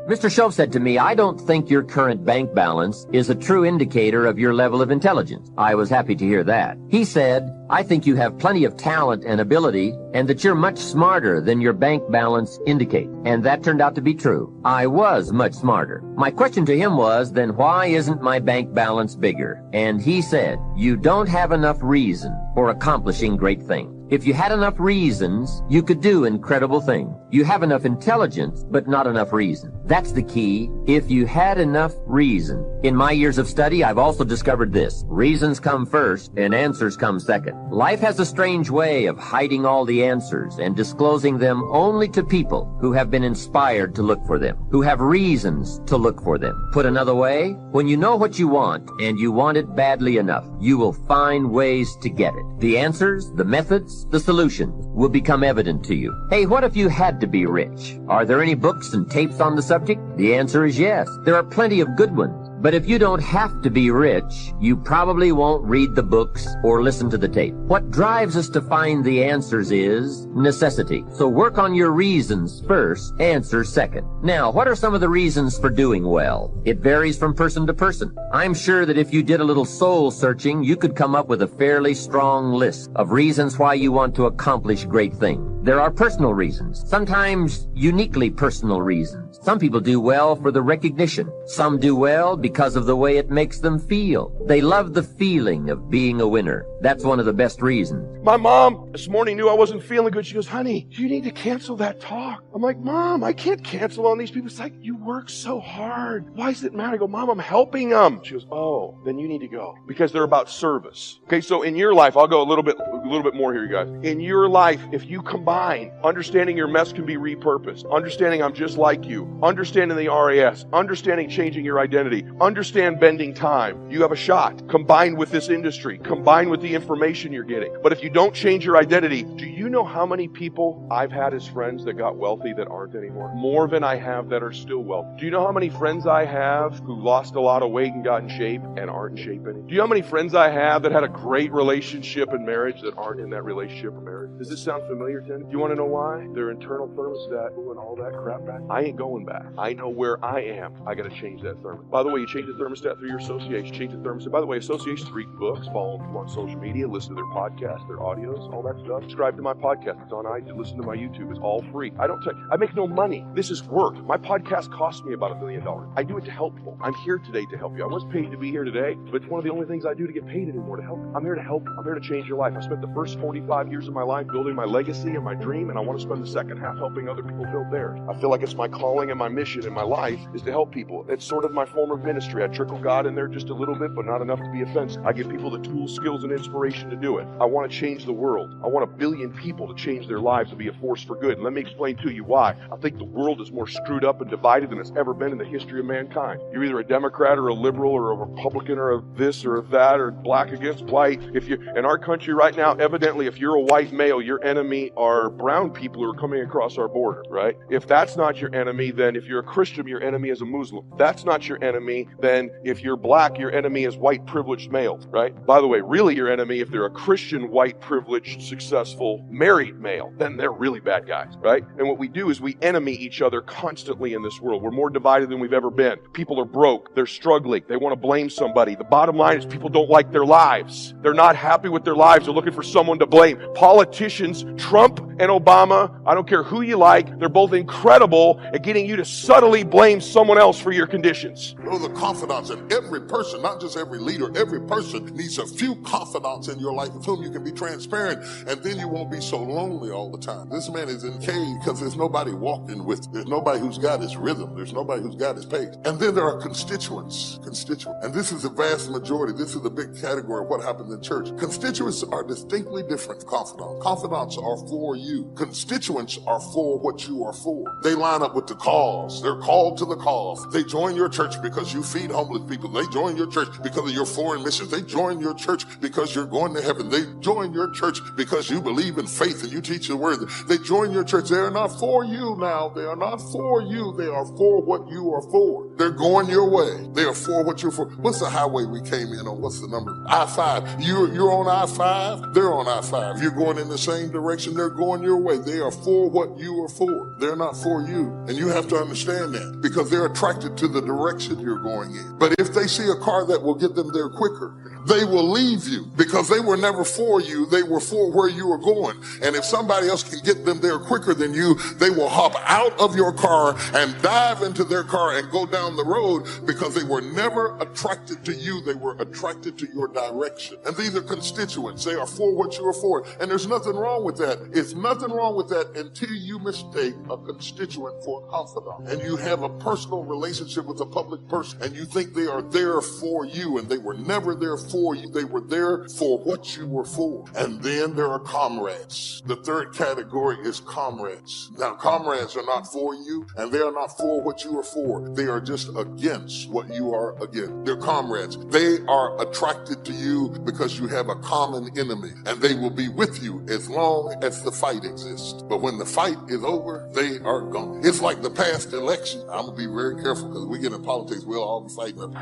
Mr. Schultz said to me, "I don't think your current bank balance is a true indicator of your level of intelligence." I was happy to hear that. He said, "I think you have plenty of talent and ability, and that you're much smarter than your bank balance indicates." And that turned out to be true. I was much smarter. My question to him was, then why isn't my bank balance bigger? And he said, "You don't have enough reason for accomplishing great things. If you had enough reasons, you could do incredible things. You have enough intelligence, but not enough reason." That's the key. If you had enough reason. In my years of study, I've also discovered this. Reasons come first, and answers come second. Life has a strange way of hiding all the answers and disclosing them only to people who have been inspired to look for them, who have reasons to look for them. Put another way, when you know what you want, and you want it badly enough, you will find ways to get it. The answers, the methods, the solutions will become evident to you. Hey, what if you had to be rich? Are there any books and tapes on the subject? The answer is yes. There are plenty of good ones. But if you don't have to be rich, you probably won't read the books or listen to the tape. What drives us to find the answers is necessity. So work on your reasons first, answers second. Now, what are some of the reasons for doing well? It varies from person to person. I'm sure that if you did a little soul searching, you could come up with a fairly strong list of reasons why you want to accomplish great things. There are personal reasons, sometimes uniquely personal reasons. Some people do well for the recognition. Some do well because of the way it makes them feel. They love the feeling of being a winner. That's one of the best reasons. My mom this morning knew I wasn't feeling good. She goes, "Honey, you need to cancel that talk." I'm like, "Mom, I can't cancel on these people." It's like, "You work so hard. Why does it matter?" I go, "Mom, I'm helping them." She goes, "Oh, then you need to go." Because they're about service. Okay, so in your life, I'll go a little bit more here, you guys. In your life, if you combine understanding your mess can be repurposed, understanding I'm just like you, understanding the RAS, understanding changing your identity, understand bending time, you have a shot. Combined with this industry, combined with the information you're getting. But if you don't change your identity, do you know how many people I've had as friends that got wealthy that aren't anymore? More than I have that are still wealthy. Do you know how many friends I have who lost a lot of weight and got in shape and aren't in shape anymore? Do you know how many friends I have that had a great relationship and marriage that aren't in that relationship or marriage? Does this sound familiar, Tim? Do you want to know why? Their internal thermostat and all that crap back. I ain't going back. I know where I am. I got to change that thermostat. By the way, you change the thermostat through your association. Change the thermostat. By the way, associations read books, follow them on social media, listen to their podcasts, their audios, all that stuff. Subscribe to my podcast. It's on iTunes. Listen to my YouTube. It's all free. I make no money. This is work. My podcast costs me about $1 million. I do it to help people. I'm here today to help you. I was paid to be here today, but it's one of the only things I do to get paid anymore, to help. I'm here to help. I'm here to change your life. I spent the first 45 years of my life building my legacy and my dream, and I want to spend the second half helping other people build theirs. I feel like it's my calling and my mission in my life is to help people. It's sort of my form of ministry. I trickle God in there just a little bit, but not enough to be offensive. I give people the tools, skills, and inspiration to do it. I want to change the world. I want 1 billion people to change their lives and be a force for good. And let me explain to you why. I think the world is more screwed up and divided than it's ever been in the history of mankind. You're either a Democrat or a liberal or a Republican or a this or a that or black against white. If you in our country right now, evidently, if you're a white male, your enemy are brown people who are coming across our border, right? If that's not your enemy, then if you're a Christian, your enemy is a Muslim. That's not your enemy, then if you're black, your enemy is white privileged males, right? By the way, really your enemy, if they're a Christian, white privileged, successful, married male, then they're really bad guys, right? And what we do is we enemy each other constantly in this world. We're more divided than we've ever been. People are broke. They're struggling. They want to blame somebody. The bottom line is people don't like their lives. They're not happy with their lives. They're looking for someone to blame. Politicians, Trump and Obama, I don't care who you like, they're both incredible at getting you to subtly blame someone else for your conditions. Those are confidants, and every person, not just every leader, every person needs a few confidants in your life with whom you can be transparent, and then you won't be so lonely all the time. This man is in cave because there's nobody walking with him. There's nobody who's got his rhythm. There's nobody who's got his pace. And then there are constituents. And this is the vast majority. This is the big category of what happens in church. Constituents are distinctly different from confidants. Confidants are for you. Constituents are for what you are for. They line up with the cause. They're called to the cause. They join your church because you feed homeless people. They join your church because of your foreign missions. They join your church because you're going to heaven. They join your church because you believe in faith and you teach the word. They join your church. They are not for you now. They are not for you. They are for what you are for. They're going your way. They are for what you're for. What's the highway we came in on? What's the number? I-5. You're on I-5. They're on I-5. You're going in the same direction. They're going going your way. They are for what you are for. They're not for you. And you have to understand that because they're attracted to the direction you're going in. But if they see a car that will get them there quicker, they will leave you because they were never for you. They were for where you were going. And if somebody else can get them there quicker than you, they will hop out of your car and dive into their car and go down the road because they were never attracted to you. They were attracted to your direction. And these are constituents. They are for what you are for. And there's nothing wrong with that. It's nothing wrong with that until you mistake a constituent for a confidant. And you have a personal relationship with a public person and you think they are there for you and they were never there for you. They were there for what you were for. And then there are comrades. The third category is comrades. Now, comrades are not for you and they are not for what you are for. They are just against what you are against. They're comrades. They are attracted to you because you have a common enemy and they will be with you as long as the fight exists. But when the fight is over, they are gone. It's like the past election. I'm going to be very careful because we get in politics, we'll all be fighting.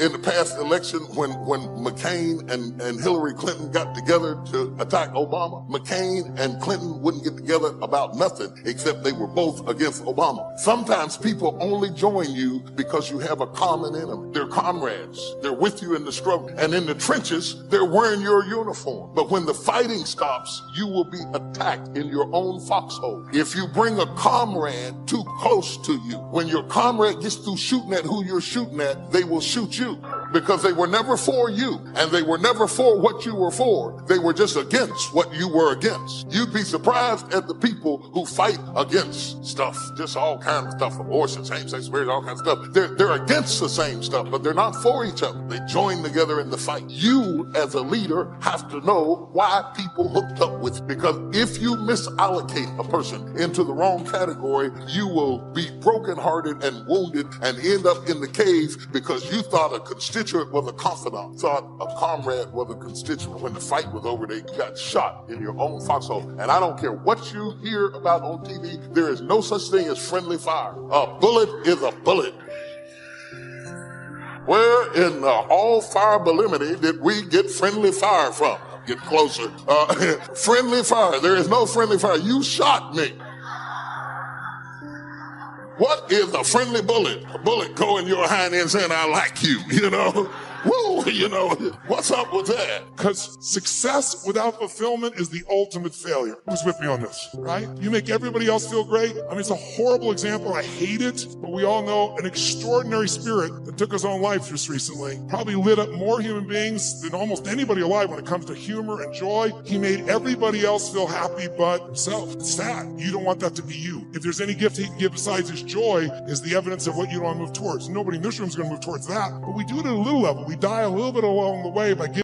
In the past election, when McCain and Hillary Clinton got together to attack Obama, McCain and Clinton wouldn't get together about nothing except they were both against Obama. Sometimes people only join you because you have a common enemy. They're comrades. They're with you in the struggle. And in the trenches, they're wearing your uniform. But when the fighting stops, you will be attacked in your own foxhole. If you bring a comrade too close to you, when your comrade gets through shooting at who you're shooting at, they will shoot you. Because they were never for you and they were never for what you were for. They were just against what you were against. You'd be surprised at the people who fight against stuff, just all kinds of stuff, abortion, same-sex marriage, all kinds of stuff. They're against the same stuff, but they're not for each other. They join together in the fight. You as a leader have to know why people hooked up with you. Because if you misallocate a person into the wrong category, you will be brokenhearted and wounded and end up in the cave because you thought a constituent was a confidant, thought a comrade was a constituent. When the fight was over, they got shot in your own foxhole. And I don't care what you hear about on TV, there is no such thing as friendly fire. A bullet is a bullet. Where in the whole fire Belimity did we get friendly fire from? Get closer. Friendly fire. There is no friendly fire. You shot me. What is a friendly bullet? A bullet go in your hind end saying, I like you, Woo, what's up with that? Because success without fulfillment is the ultimate failure. Who's with me on this, right? You make everybody else feel great. I mean, it's a horrible example. I hate it, but we all know an extraordinary spirit that took his own life just recently. Probably lit up more human beings than almost anybody alive when it comes to humor and joy. He made everybody else feel happy but himself. It's sad. You don't want that to be you. If there's any gift he can give besides his joy is the evidence of what you don't want to move towards. Nobody in this room is going to move towards that, but we do it at a little level. We die a little bit along the way by giving.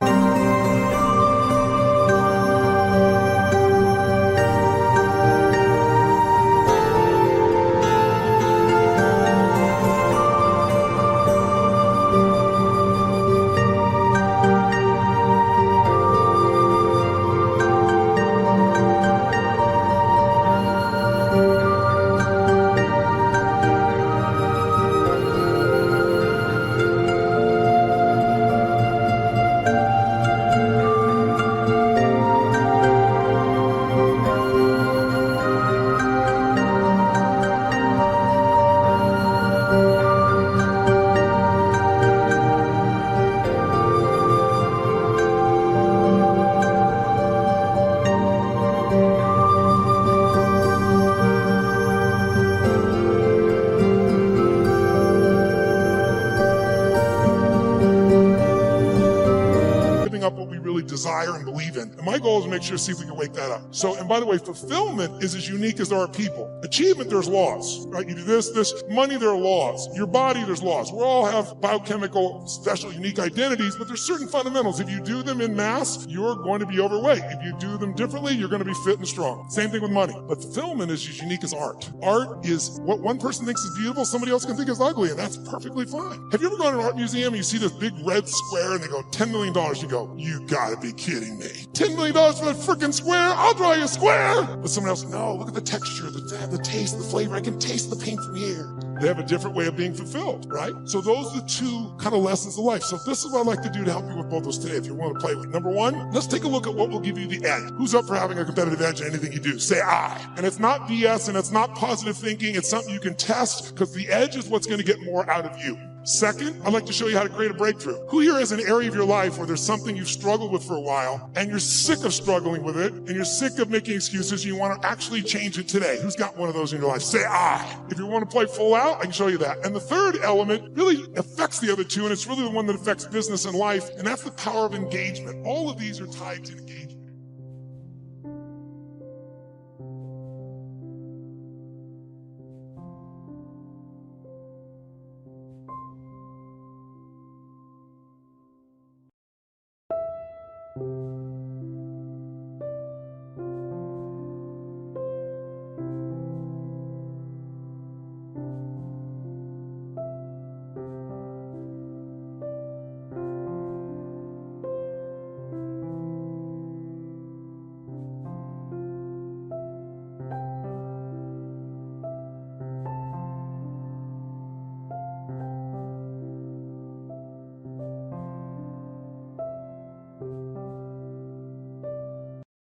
desire and believe in. And my goal is to make sure to see if we can wake that up. So, and by the way, fulfillment is as unique as there are people. Achievement, there's laws, right? You do this. Money, there are laws. Your body, there's laws. We all have biochemical, special, unique identities, but there's certain fundamentals. If you do them in mass, you're going to be overweight. If you do them differently, you're going to be fit and strong. Same thing with money. But fulfillment is as unique as art. Art is what one person thinks is beautiful, somebody else can think is ugly, and that's perfectly fine. Have you ever gone to an art museum and you see this big red square and they go, $10 million? You go, you gotta be kidding me. $10 million for that freaking square? I'll draw you a square. But someone else, no, look at the texture, the taste, the flavor. I can taste the paint from here. They have a different way of being fulfilled, right? So those are the two kind of lessons of life. So this is what I'd like to do to help you with both those today, if you want to play with. Number one, let's take a look at what will give you the edge. Who's up for having a competitive edge in anything you do? Say I. And it's not BS and it's not positive thinking. It's something you can test because the edge is what's going to get more out of you. Second, I'd like to show you how to create a breakthrough. Who here has an area of your life where there's something you've struggled with for a while and you're sick of struggling with it and you're sick of making excuses and you want to actually change it today? Who's got one of those in your life? Say I. If you want to play full out, I can show you that. And the third element really affects the other two, and it's really the one that affects business and life, and that's the power of engagement. All of these are tied to engagement.